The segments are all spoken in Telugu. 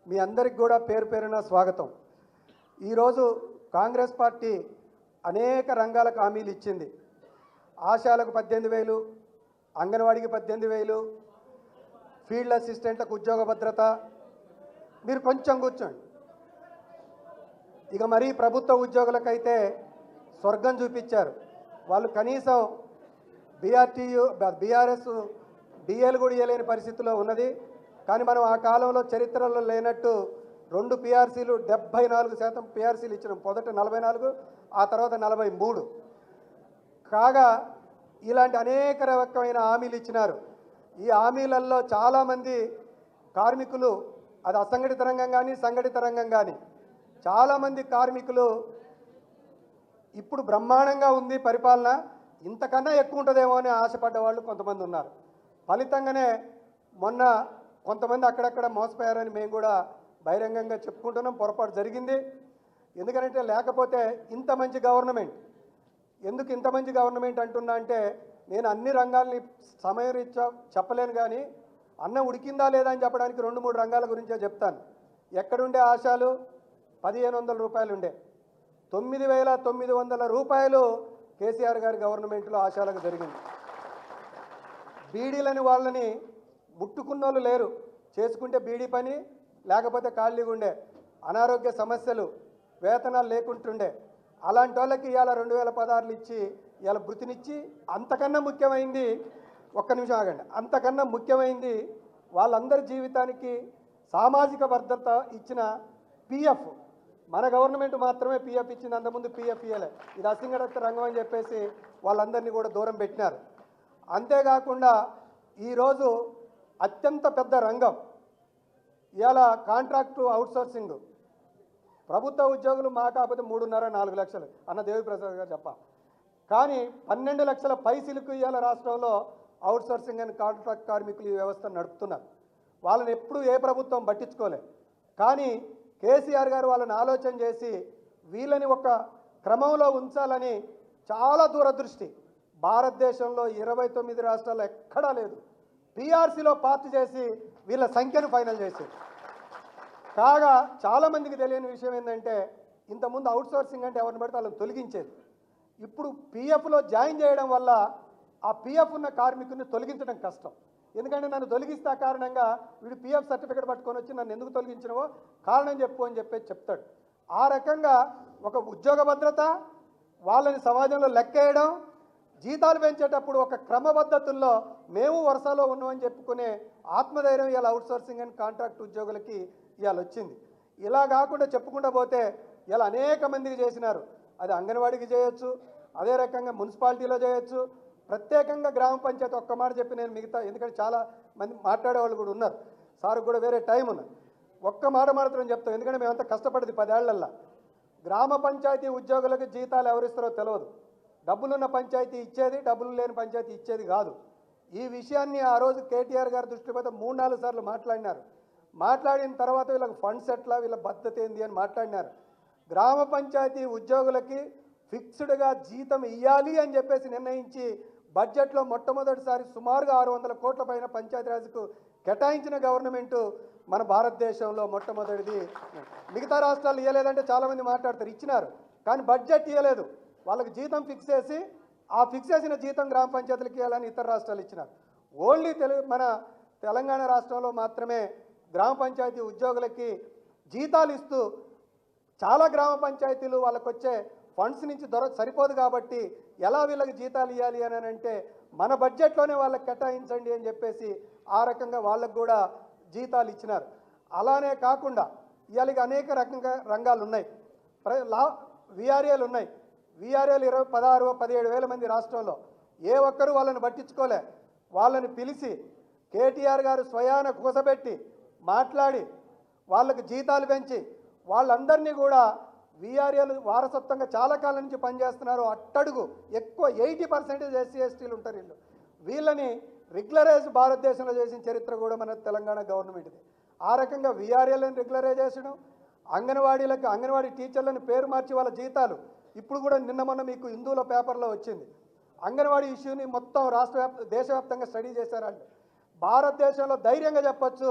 మీ అందరికి కూడా పేరు పేరున స్వాగతం. ఈరోజు కాంగ్రెస్ పార్టీ అనేక రంగాలకు హామీలు ఇచ్చింది. ఆశాలకు 18,000, అంగన్వాడికి 18,000, ఫీల్డ్ అసిస్టెంట్లకు ఉద్యోగ భద్రత. మీరు కొంచెం కూర్చోండి. ఇక మరీ ప్రభుత్వ ఉద్యోగులకైతే స్వర్గం చూపించారు. వాళ్ళు కనీసం బీఆర్ఎస్ డిఏలు కూడా ఇవ్వలేని పరిస్థితిలో ఉన్నది. కానీ మనం ఆ కాలంలో చరిత్రలో లేనట్టు 2 పిఆర్సీలు 74% పిఆర్సీలు ఇచ్చినాం. మొదట 44, ఆ తర్వాత 43. కాగా ఇలాంటి అనేక రకమైన హామీలు ఇచ్చినారు. ఈ హామీలలో చాలామంది కార్మికులు, అది అసంఘటిత రంగం కానీ సంఘటిత రంగం కానీ, చాలామంది కార్మికులు ఇప్పుడు బ్రహ్మాండంగా ఉంది పరిపాలన, ఇంతకన్నా ఎక్కువ ఉంటుందేమో అని ఆశపడ్డ వాళ్ళు కొంతమంది ఉన్నారు. ఫలితంగానే మొన్న కొంతమంది అక్కడక్కడ మోసపోయారని మేము కూడా బహిరంగంగా చెప్పుకుంటున్నాం. పొరపాటు జరిగింది. ఎందుకంటే లేకపోతే ఇంత మంచి గవర్నమెంట్, ఎందుకు ఇంత మంచి గవర్నమెంట్ అంటున్నా అంటే, నేను అన్ని రంగాల్ని సమయరీత్యా చెప్పలేను, కానీ అన్నం ఉడికిందా లేదా అని చెప్పడానికి 2-3 రంగాల గురించే చెప్తాను. ఎక్కడుండే ఆశాలు 1,500 రూపాయలు ఉండే, 9,900 రూపాయలు కేసీఆర్ గారి గవర్నమెంట్లో ఆశాలకు జరిగింది. బీడీలని వాళ్ళని ముట్టుకున్నోళ్ళు లేరు. చేసుకుంటే బీడీ పని, లేకపోతే ఖాళీగా ఉండే, అనారోగ్య సమస్యలు, వేతనాలు లేకుంటుండే. అలాంటి వాళ్ళకి ఇవాళ 2016 ఇచ్చి ఇవాళ వృత్తినిచ్చి, అంతకన్నా ముఖ్యమైంది, ఒక్క నిమిషం ఆగండి, అంతకన్నా ముఖ్యమైంది వాళ్ళందరి జీవితానికి సామాజిక భద్రత ఇచ్చిన పిఎఫ్. మన గవర్నమెంట్ మాత్రమే పిఎఫ్ ఇచ్చింది, అంతకుముందు పిఎఫ్ ఇవ్వలే. ఇది అసంఘటిత రంగం అని చెప్పేసి వాళ్ళందరినీ కూడా దూరం పెట్టినారు. అంతేకాకుండా ఈరోజు అత్యంత పెద్ద రంగం ఇవాళ కాంట్రాక్టు అవుట్సోర్సింగ్. ప్రభుత్వ ఉద్యోగులు మా కాకపోతే 3.5-4 లక్షలు అన్న దేవిప్రసాద్ గారు చెప్ప, కానీ 12 లక్షల పైసలకు ఇవాళ రాష్ట్రంలో అవుట్సోర్సింగ్ అండ్ కాంట్రాక్ట్ కార్మికులు ఈ వ్యవస్థ నడుపుతున్నారు. వాళ్ళని ఎప్పుడు ఏ ప్రభుత్వం పట్టించుకోలే. కానీ కేసీఆర్ గారు వాళ్ళని ఆలోచన చేసి వీళ్ళని ఒక క్రమంలో ఉంచాలని చాలా దూరదృష్టి. భారతదేశంలో 29 రాష్ట్రాల్లో ఎక్కడా లేదు. పిఆర్సీలో పార్టీ చేసి వీళ్ళ సంఖ్యను ఫైనల్ చేసి. కాగా చాలామందికి తెలియని విషయం ఏంటంటే, ఇంతకుముందు అవుట్సోర్సింగ్ అంటే ఎవరిని పడితే వాళ్ళని తొలగించేది. ఇప్పుడు పిఎఫ్లో జాయిన్ చేయడం వల్ల ఆ పిఎఫ్ ఉన్న కార్మికుడిని తొలగించడం కష్టం. ఎందుకంటే నన్ను తొలగిస్తే ఆ కారణంగా వీడు పిఎఫ్ సర్టిఫికేట్ పట్టుకొని వచ్చి నన్ను ఎందుకు తొలగించినవో కారణం చెప్పు అని చెప్పేసి చెప్తాడు. ఆ రకంగా ఒక ఉద్యోగ భద్రత, వాళ్ళని సమాజంలో లెక్కేయడం, జీతాలు పెంచేటప్పుడు ఒక క్రమపద్ధతుల్లో మేము వరుసలో ఉన్నామని చెప్పుకునే ఆత్మధైర్యం ఇవాళ అవుట్సోర్సింగ్ అండ్ కాంట్రాక్ట్ ఉద్యోగులకి ఇవాళ వచ్చింది. ఇలా కాకుండా చెప్పుకుంటూ పోతే ఇలా అనేక మందికి చేసినారు. అది అంగన్వాడికి చేయొచ్చు, అదే రకంగా మున్సిపాలిటీలో చేయొచ్చు, ప్రత్యేకంగా గ్రామ పంచాయతీ. ఒక్క మాట చెప్పి నేను మిగతా, ఎందుకంటే చాలా మంది మాట్లాడేవాళ్ళు కూడా ఉన్నారు, సార్కి కూడా వేరే టైం ఉన్నది. ఒక్క మాట మాత్రం చెప్తాం, ఎందుకంటే మేమంతా కష్టపడింది 10 ఏళ్లల్లా. గ్రామ పంచాయతీ ఉద్యోగులకు జీతాలు ఎవరిస్తారో తెలియదు. డబ్బులున్న పంచాయతీ ఇచ్చేది, డబ్బులు లేని పంచాయతీ ఇచ్చేది కాదు. ఈ విషయాన్ని ఆ రోజు కేటీఆర్ గారు దృష్టి పోతే 3-4 సార్లు మాట్లాడినారు. మాట్లాడిన తర్వాత వీళ్ళకి ఫండ్స్ ఎట్లా, వీళ్ళ భద్రత ఏంది అని మాట్లాడినారు. గ్రామ పంచాయతీ ఉద్యోగులకి ఫిక్స్డ్గా జీతం ఇవ్వాలి అని చెప్పేసి నిర్ణయించి బడ్జెట్లో మొట్టమొదటిసారి సుమారుగా 600 కోట్ల పైన పంచాయతీరాజ్కు కేటాయించిన గవర్నమెంటు మన భారతదేశంలో మొట్టమొదటిది. మిగతా రాష్ట్రాలు ఇవ్వలేదంటే చాలామంది మాట్లాడతారు, ఇచ్చినారు, కానీ బడ్జెట్ ఇవ్వలేదు. వాళ్ళకి జీతం ఫిక్స్ చేసి ఆ ఫిక్స్ చేసిన జీతం గ్రామ పంచాయతీలకు ఇవ్వాలని ఇతర రాష్ట్రాలు ఇచ్చినారు. ఓన్లీ మన తెలంగాణ రాష్ట్రంలో మాత్రమే గ్రామ పంచాయతీ ఉద్యోగులకి జీతాలు ఇస్తూ, చాలా గ్రామ పంచాయతీలు వాళ్ళకు వచ్చే ఫండ్స్ నుంచి సరిపోదు కాబట్టి ఎలా వీళ్ళకి జీతాలు ఇవ్వాలి అని అంటే మన బడ్జెట్లోనే వాళ్ళకి కేటాయించండి అని చెప్పేసి ఆ రకంగా వాళ్ళకు కూడా జీతాలు ఇచ్చినారు. అలానే కాకుండా ఇవాళకి అనేక రకంగా రంగాలు ఉన్నాయి. విఆర్ఏలు ఉన్నాయి. విఆర్ఏలు 16-17 వేల మంది రాష్ట్రంలో. ఏ ఒక్కరూ వాళ్ళని పట్టించుకోలే. వాళ్ళని పిలిచి కేటీఆర్ గారు స్వయాన కూసబెట్టి మాట్లాడి వాళ్ళకి జీతాలు పెంచి వాళ్ళందరినీ కూడా విఆర్ఏలు వారసత్వంగా చాలా కాలం నుంచి పనిచేస్తున్నారు. అట్టడుగు ఎక్కువ 80% ఎస్సీ ఎస్టీలు ఉంటారు. వీళ్ళని రెగ్యులరైజ్ భారతదేశంలో చేసిన చరిత్ర కూడా మన తెలంగాణ గవర్నమెంట్ది. ఆ రకంగా విఆర్ఏలను రెగ్యులరైజ్ చేసడం, అంగన్వాడీ టీచర్లను పేరు మార్చి వాళ్ళ జీతాలు ఇప్పుడు కూడా నిన్న మొన్న మీకు హిందూలో పేపర్లో వచ్చింది. అంగన్వాడీ ఇష్యూని మొత్తం దేశవ్యాప్తంగా స్టడీ చేశారంటే భారతదేశంలో ధైర్యంగా చెప్పొచ్చు,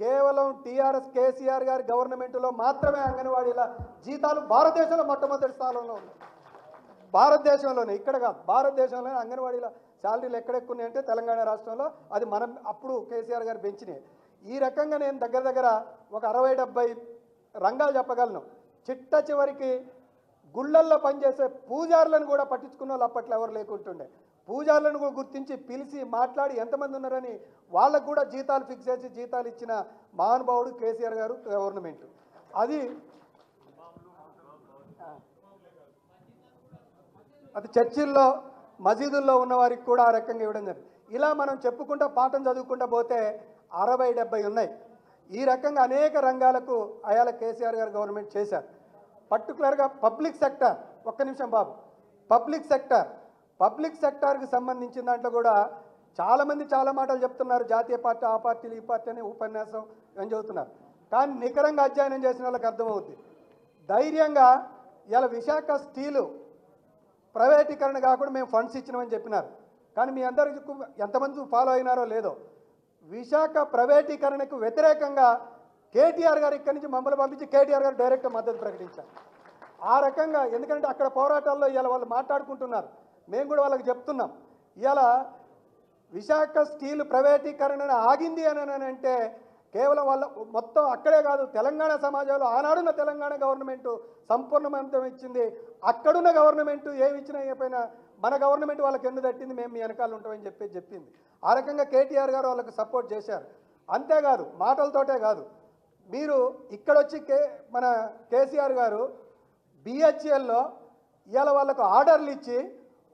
కేవలం టీఆర్ఎస్ కేసీఆర్ గారి గవర్నమెంట్లో మాత్రమే అంగన్వాడీల జీతాలు భారతదేశంలో మొట్టమొదటి స్థానంలో ఉన్నాయి. భారతదేశంలోనే, ఇక్కడ కాదు, భారతదేశంలోనే అంగన్వాడీల శాలరీలు ఎక్కడెక్కున్నాయి అంటే తెలంగాణ రాష్ట్రంలో. అది మనం అప్పుడు కేసీఆర్ గారు పెంచినాయి. ఈ రకంగా నేను దగ్గర ఒక 60-70 రంగాలు చెప్పగలను. చిట్ట చివరికి గుళ్ళల్లో పనిచేసే పూజారులను కూడా పట్టించుకున్న వాళ్ళు అప్పట్లో ఎవరు లేకుంటుండే. పూజారులను కూడా గుర్తించి పిలిచి మాట్లాడి ఎంతమంది ఉన్నారని వాళ్ళకు కూడా జీతాలు ఫిక్స్ చేసి జీతాలు ఇచ్చిన మహానుభావుడు కేసీఆర్ గారు గవర్నమెంట్. అది చర్చిల్లో మసీదుల్లో ఉన్న వారికి కూడా ఆ రకంగా ఇవ్వడం జరిగింది. ఇలా మనం చెప్పుకుంటా పాఠం చదువుకుంటా పోతే 60-70 ఉన్నాయి. ఈ రకంగా అనేక రంగాలకు అయాల కేసీఆర్ గారు గవర్నమెంట్ చేశారు. పర్టికులర్గా పబ్లిక్ సెక్టర్, ఒక్క నిమిషం బాబు, పబ్లిక్ సెక్టార్కి సంబంధించిన దాంట్లో కూడా చాలామంది చాలా మాటలు చెప్తున్నారు. జాతీయ పార్టీ, ఆ పార్టీలు, ఈ పార్టీ అని ఉపన్యాసం ఏం చెబుతున్నారు. కానీ నికరంగా అధ్యయనం చేసిన వాళ్ళకి అర్థమవుతుంది. ధైర్యంగా ఇలా విశాఖ స్టీలు ప్రైవేటీకరణ కాకుండా మేము ఫండ్స్ ఇచ్చినామని చెప్పినారు. కానీ మీ అందరికీ ఎంతమంది ఫాలో అయినారో లేదో, విశాఖ ప్రైవేటీకరణకు వ్యతిరేకంగా కేటీఆర్ గారు ఇక్కడి నుంచి మమ్మల్ని పంపించి కేటీఆర్ గారు డైరెక్ట్ మద్దతు ప్రకటించారు. ఆ రకంగా, ఎందుకంటే అక్కడ పోరాటాల్లో ఇవాళ వాళ్ళు మాట్లాడుకుంటున్నారు, మేము కూడా వాళ్ళకి చెప్తున్నాం. ఇవాళ విశాఖ స్టీల్ ప్రైవేటీకరణ ఆగింది అని అంటే కేవలం వాళ్ళ మొత్తం అక్కడే కాదు, తెలంగాణ సమాజంలో ఆనాడున్న తెలంగాణ గవర్నమెంటు సంపూర్ణమంతం ఇచ్చింది. అక్కడున్న గవర్నమెంటు ఏమి ఇచ్చినా ఏమైనా మన గవర్నమెంట్ వాళ్ళకి ఎందుకు తట్టింది, మేము మీ వెనకాల ఉంటామని చెప్పింది. ఆ రకంగా కేటీఆర్ గారు వాళ్ళకు సపోర్ట్ చేశారు. అంతేకాదు, మాటలతోటే కాదు, మీరు ఇక్కడొచ్చి మన కేసీఆర్ గారు బిహెచ్ఎల్లో ఇవాళ వాళ్ళకు ఆర్డర్లు ఇచ్చి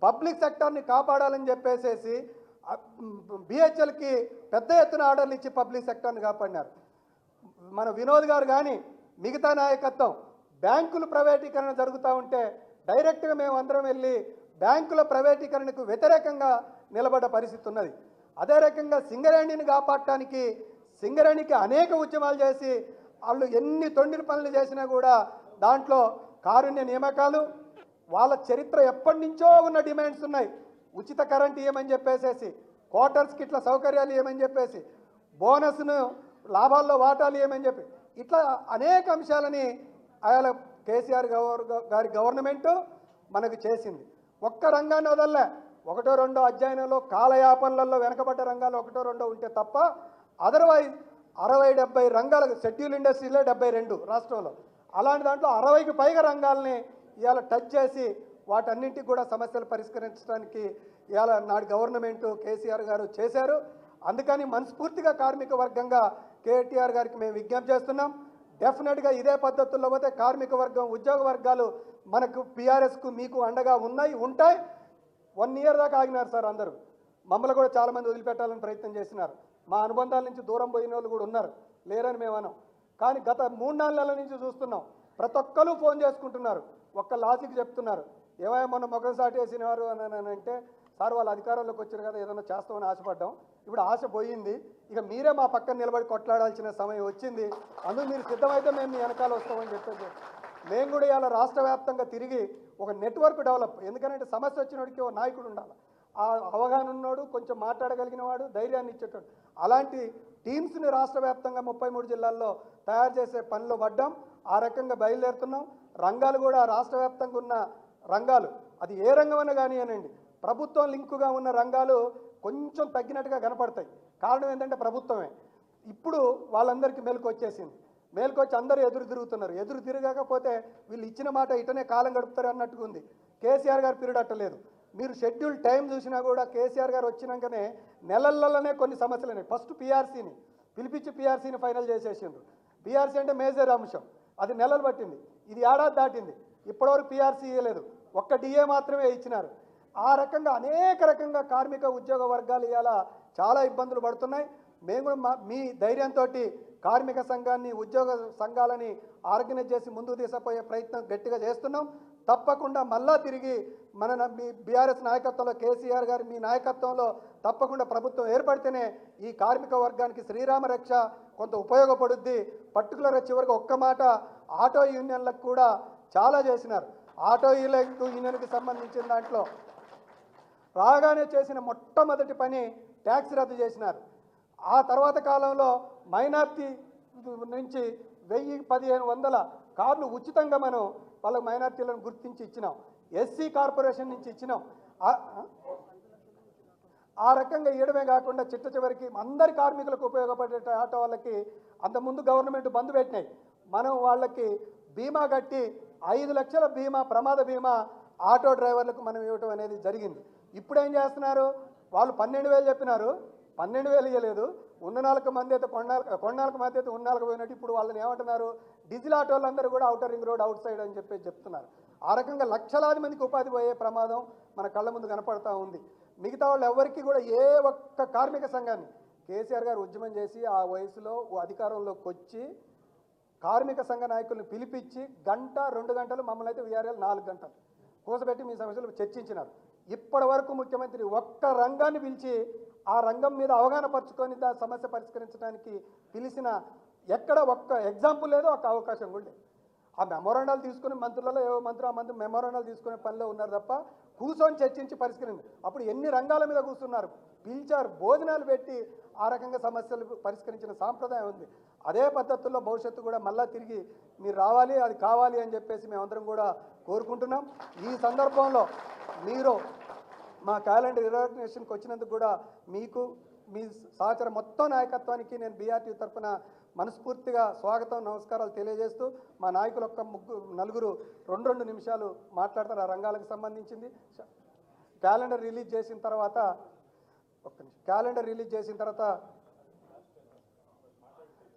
పబ్లిక్ సెక్టార్ని కాపాడాలని చెప్పేసేసి బిహెచ్ఎల్కి పెద్ద ఎత్తున ఆర్డర్లు ఇచ్చి పబ్లిక్ సెక్టార్ని కాపాడినారు. మన వినోద్ గారు కానీ మిగతా నాయకత్వం బ్యాంకులు ప్రైవేటీకరణ జరుగుతూ ఉంటే డైరెక్ట్గా మేము అందరం వెళ్ళి బ్యాంకుల ప్రైవేటీకరణకు వ్యతిరేకంగా నిలబడ్డ పరిస్థితి ఉన్నది. అదే రకంగా సింగరేణిని కాపాడటానికి సింగరేణికి అనేక ఉద్యమాలు చేసి వాళ్ళు ఎన్ని తొండిల పనులు చేసినా కూడా దాంట్లో కారుణ్య నియామకాలు, వాళ్ళ చరిత్ర ఎప్పటి నుంచో ఉన్న డిమాండ్స్ ఉన్నాయి. ఉచిత కరెంట్ ఇవ్వమని చెప్పేసేసి, క్వార్టర్స్కి ఇట్లా సౌకర్యాలు ఇవ్వమని చెప్పేసి, బోనస్ను లాభాల్లో వాటాలు ఇవ్వమని చెప్పి, ఇట్లా అనేక అంశాలని ఆయన కేసీఆర్ గారి గవర్నమెంటు మనకు చేసింది. ఒక్క రంగాన్ని వదల్లే, 1-2 అధ్యయనంలో కాలయాపనలలో వెనకబడ్డ రంగాలు 1-2 ఉంటే తప్ప అదర్వైజ్ 60-70 రంగాలకు, షెడ్యూల్ ఇండస్ట్రీలే 72 రాష్ట్రంలో, అలాంటి దాంట్లో 60కి పైగా రంగాల్ని ఇవాళ టచ్ చేసి వాటన్నింటికి కూడా సమస్యలు పరిష్కరించడానికి ఇవాళ నాడు గవర్నమెంటు కేసీఆర్ గారు చేశారు. అందుకని మనస్ఫూర్తిగా కార్మిక వర్గంగా కేటీఆర్ గారికి మేము విజ్ఞప్తి చేస్తున్నాం. డెఫినెట్గా ఇదే పద్ధతుల్లో పోతే కార్మిక వర్గం, ఉద్యోగ వర్గాలు మనకు పీఆర్ఎస్కు మీకు అండగా ఉంటాయి. 1 ఇయర్ దాకా ఆగినారు సార్ అందరూ. మమ్మల్ని కూడా చాలామంది వదిలిపెట్టాలని ప్రయత్నం చేసినారు. మా అనుబంధాల నుంచి దూరం పోయిన వాళ్ళు కూడా ఉన్నారు, లేరని మేము అన్నాం. కానీ గత 3-4 నెలల నుంచి చూస్తున్నాం, ప్రతి ఒక్కరు ఫోన్ చేసుకుంటున్నారు, ఒక్క లాజిక్ చెప్తున్నారు. ఏమైనా మొన్న మొగం సాటి వేసినారు అని అంటే, సార్ వాళ్ళు అధికారంలోకి వచ్చారు కదా, ఏదైనా చేస్తామని ఆశపడ్డాం, ఇప్పుడు ఆశ పోయింది, ఇక మీరే మా పక్కన నిలబడి కొట్లాడాల్సిన సమయం వచ్చింది, అందుకు మీరు సిద్ధమైతే మేము మీ వెనకాల వస్తామని చెప్పేసి మేము కూడా ఇవాళ రాష్ట్ర వ్యాప్తంగా తిరిగి ఒక నెట్వర్క్ డెవలప్, ఎందుకంటే సమస్య వచ్చినోడికి ఓ నాయకుడు ఉండాలి, ఆ అవగాహన ఉన్నోడు, కొంచెం మాట్లాడగలిగిన వాడు, ధైర్యాన్ని ఇచ్చేటోడు, అలాంటి టీమ్స్ని రాష్ట్ర వ్యాప్తంగా 33 జిల్లాల్లో తయారు చేసే పనిలో పడ్డాం. ఆ రకంగా బయలుదేరుతున్నాం. రంగాలు కూడా రాష్ట్ర వ్యాప్తంగా ఉన్న రంగాలు, అది ఏ రంగమైనా కానివ్వనండి, ప్రభుత్వం లింకుగా ఉన్న రంగాలు కొంచెం తగ్గినట్టుగా కనపడతాయి. కారణం ఏంటంటే ప్రభుత్వమే. ఇప్పుడు వాళ్ళందరికీ మేలుకు వచ్చేసింది, మేలుకు వచ్చి అందరూ ఎదురు తిరుగుతున్నారు. ఎదురు తిరగకపోతే వీళ్ళు ఇచ్చిన మాట ఇటనే కాలం గడుపుతారు అన్నట్టుగా ఉంది. కేసీఆర్ గారు పీరియడ్ అట్టలేదు. మీరు షెడ్యూల్ టైం చూసినా కూడా కేసీఆర్ గారు వచ్చినాకనే నెలల్లోనే కొన్ని సమస్యలు ఉన్నాయి. ఫస్ట్ పీఆర్సీని పిలిపించి పీఆర్సీని ఫైనల్ చేసేసిండ్రు. పీఆర్సీ అంటే మేజర్ అంశం, అది నెలలు పట్టింది. ఇది ఏడాది దాటింది, ఇప్పటివరకు పీఆర్సీ ఇవ్వలేదు, ఒక్క డిఏ మాత్రమే ఇచ్చినారు. ఆ రకంగా అనేక రకంగా కార్మిక ఉద్యోగ వర్గాలు ఇవాళ చాలా ఇబ్బందులు పడుతున్నాయి. మేము కూడా మీ ధైర్యంతో కార్మిక సంఘాన్ని, ఉద్యోగ సంఘాలని ఆర్గనైజ్ చేసి ముందుకు తీసుకుపోయే ప్రయత్నం గట్టిగా చేస్తున్నాం. తప్పకుండా మళ్ళా తిరిగి మీ బీఆర్ఎస్ నాయకత్వంలో, కేసీఆర్ గారి మీ నాయకత్వంలో తప్పకుండా ప్రభుత్వం ఏర్పడితేనే ఈ కార్మిక వర్గానికి శ్రీరామ రక్ష కొంత ఉపయోగపడుద్ది. పర్టికులర్గా చివరికి ఒక్క మాట, ఆటో యూనియన్లకు కూడా చాలా చేసినారు. ఆటో యూనియన్కి సంబంధించిన దాంట్లో రాగానే చేసిన మొట్టమొదటి పని ట్యాక్స్ రద్దు చేసినారు. ఆ తర్వాత కాలంలో మైనార్టీ నుంచి 1000-1500 కార్లు ఉచితంగా మనం వాళ్ళ మైనార్టీలను గుర్తించి ఇచ్చినాం. ఎస్సీ కార్పొరేషన్ నుంచి ఇచ్చినాం. ఆ రకంగా ఇవ్వడమే కాకుండా చిట్ట చివరికి అందరి కార్మికులకు ఉపయోగపడే ఆటో వాళ్ళకి అంతకుముందు గవర్నమెంట్ బంద్ పెట్టినాయి. మనం వాళ్ళకి బీమా కట్టి 5 లక్షల బీమా, ప్రమాద బీమా ఆటో డ్రైవర్లకు మనం ఇవ్వటం అనేది జరిగింది. ఇప్పుడు ఏం చేస్తున్నారు? వాళ్ళు 12,000 చెప్పినారు, 12,000 ఇవ్వలేదు. ఉన్న 4 మంది అయితే కొన్నాళ్ళకు మంది అయితే ఉన్నాళ్ళకు పోయినట్టు ఇప్పుడు వాళ్ళని ఏమంటున్నారు? డీజిల్ ఆటోలందరూ కూడా outer ring road out side అని చెప్పి చెప్తున్నారు. ఆ రకంగా లక్షలాది మందికి ఉపాధి పోయే ప్రమాదం మన కళ్ళ ముందు కనపడతా ఉంది. మిగతా వాళ్ళు ఎవరికి కూడా ఏ ఒక్క కార్మిక సంఘాన్ని కేసీఆర్ గారు ఉద్యమం చేసి ఆ వయసులో అధికారంలోకి వచ్చి కార్మిక సంఘ నాయకుల్ని పిలిపించి 1-2 గంటలు, మమ్మల్ని అయితే వీఆర్ఎల్ 4 గంటలు కూసబెట్టి మీ సమస్యలు చర్చించినారు. ఇప్పటి వరకు ముఖ్యమంత్రి ఒక్క రంగాన్ని పిలిచి ఆ రంగం మీద అవగాహన పరుచుకొని దాని సమస్య పరిష్కరించడానికి పిలిచిన ఎక్కడ ఒక్క ఎగ్జాంపుల్ లేదో ఒక అవకాశం కూడా లేదు. ఆ మెమోరాండాలు తీసుకుని మంత్రులలో ఏవో మంత్రి ఆ మంత్రి మెమోరాండాలు తీసుకునే పనిలో ఉన్నారు తప్ప కూర్చొని చర్చించి పరిష్కరింది. అప్పుడు ఎన్ని రంగాల మీద కూర్చున్నారు, పిలిచారు, భోజనాలు పెట్టి ఆ రకంగా సమస్యలు పరిష్కరించిన సాంప్రదాయం ఉంది. అదే పద్ధతుల్లో భవిష్యత్తు కూడా మళ్ళీ తిరిగి మీరు రావాలి, అది కావాలి అని చెప్పేసి మేమందరం కూడా కోరుకుంటున్నాం. ఈ సందర్భంలో మీరు మా క్యాలెండర్ ఇనాగ్రేషన్కి వచ్చినందుకు కూడా మీకు, మీ సహచర మొత్తం నాయకత్వానికి నేను బీఆర్టీ తరఫున మనస్ఫూర్తిగా స్వాగతం, నమస్కారాలు తెలియజేస్తూ మా నాయకులు ఒక్క 4 2 నిమిషాలు మాట్లాడతారు ఆ రంగాలకు సంబంధించింది. క్యాలెండర్ రిలీజ్ చేసిన తర్వాత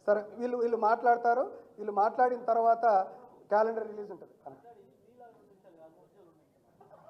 సరే వీళ్ళు మాట్లాడతారు. వీళ్ళు మాట్లాడిన తర్వాత క్యాలెండర్ రిలీజ్ ఉంటుంది.